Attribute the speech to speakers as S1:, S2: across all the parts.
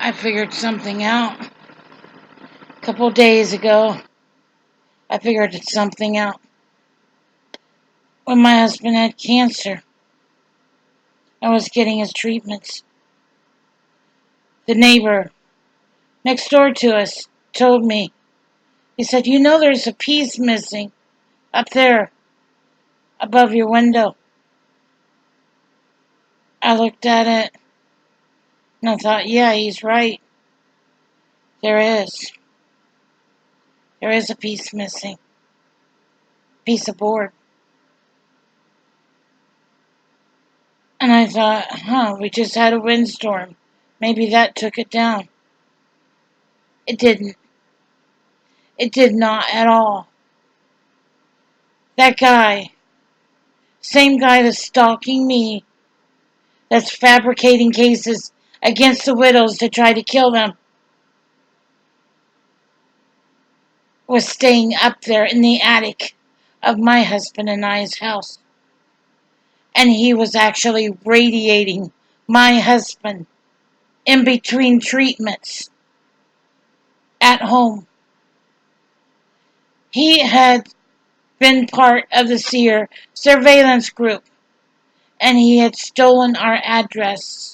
S1: I figured something out. A couple days ago, I figured something out. When my husband had cancer, I was getting his treatments. The neighbor next door to us told me, he said, "You know there's a piece missing up there above your window." I looked at it and I thought, yeah, he's right. There is. There is a piece missing. Piece of board. And I thought, we just had a windstorm. Maybe that took it down. It didn't. It did not at all. That guy, same guy that's stalking me, that's fabricating cases against the widows to try to kill them, was staying up there in the attic of my husband and I's house. And he was actually radiating my husband in between treatments at home. He had been part of the SEER surveillance group, and he had stolen our address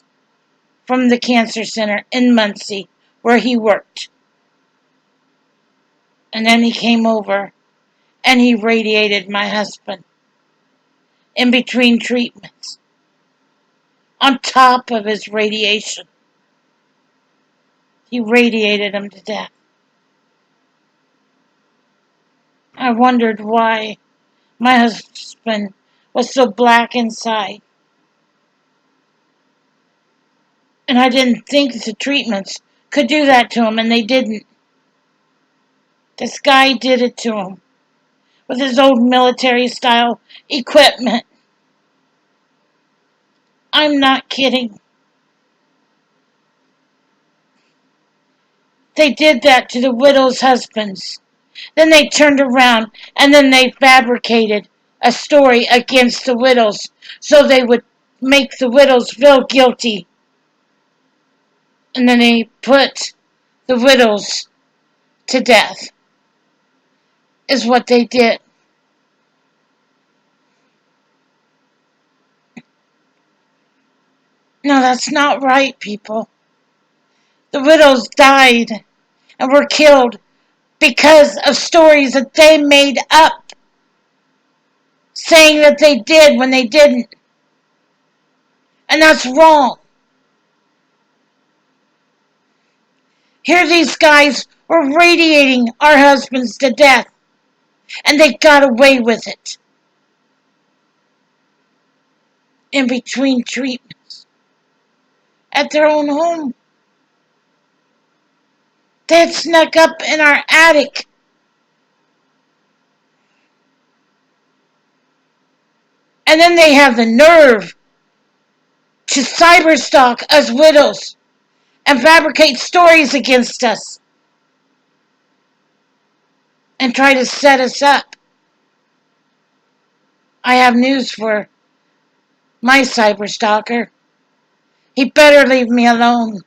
S1: from the cancer center in Muncie where he worked. And then he came over and he radiated my husband in between treatments. On top of his radiation, he radiated him to death. I wondered why my husband was so black inside. And I didn't think the treatments could do that to him, and they didn't. This guy did it to him with his old military style equipment. I'm not kidding. They did that to the widows' husbands. Then they turned around and then they fabricated a story against the widows so they would make the widows feel guilty. And then they put the widows to death, is what they did. No, that's not right, people. The widows died and were killed because of stories that they made up, saying that they did when they didn't. And that's wrong. Here these guys were radiating our husbands to death, and they got away with it. In between treatments. At their own home. They had snuck up in our attic. And then they have the nerve to cyberstalk us widows and fabricate stories against us and try to set us up. I have news for my cyberstalker. He better leave me alone.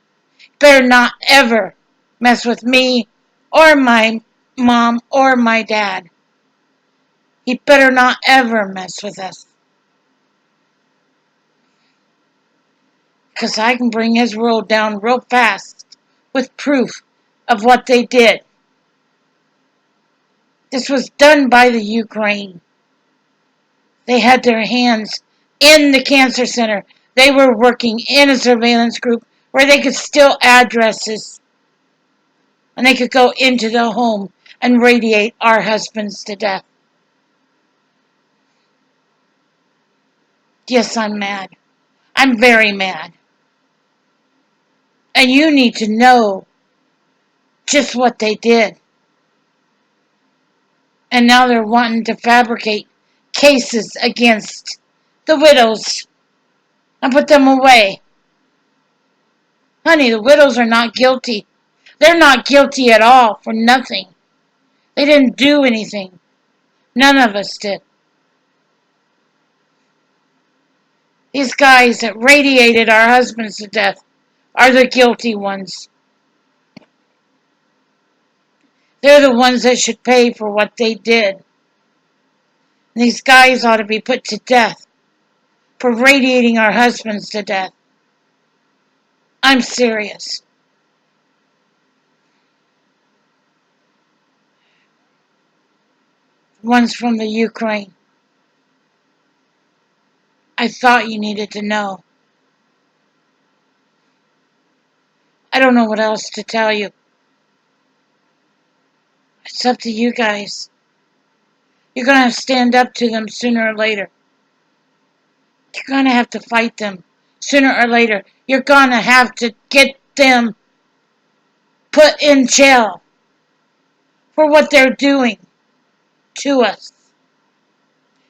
S1: Better not ever mess with me or my mom or my dad. He better not ever mess with us. Because I can bring his world down real fast with proof of what they did. This was done by the Ukraine. They had their hands in the cancer center. They were working in a surveillance group where they could steal addresses. And they could go into the home and radiate our husbands to death. Yes, I'm mad. I'm very mad. And you need to know just what they did. And now they're wanting to fabricate cases against the widows and put them away. Honey, the widows are not guilty. They're not guilty at all for nothing. They didn't do anything. None of us did. These guys that radiated our husbands to death are the guilty ones. They're the ones that should pay for what they did. And these guys ought to be put to death for radiating our husbands to death. I'm serious. One's from the Ukraine. I thought you needed to know. I don't know what else to tell you. It's up to you guys. You're going to have to stand up to them sooner or later. You're going to have to fight them sooner or later. You're going to have to get them put in jail for what they're doing to us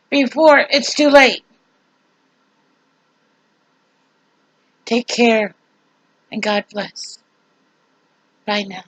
S1: before it's too late. Take care and God bless. Bye now.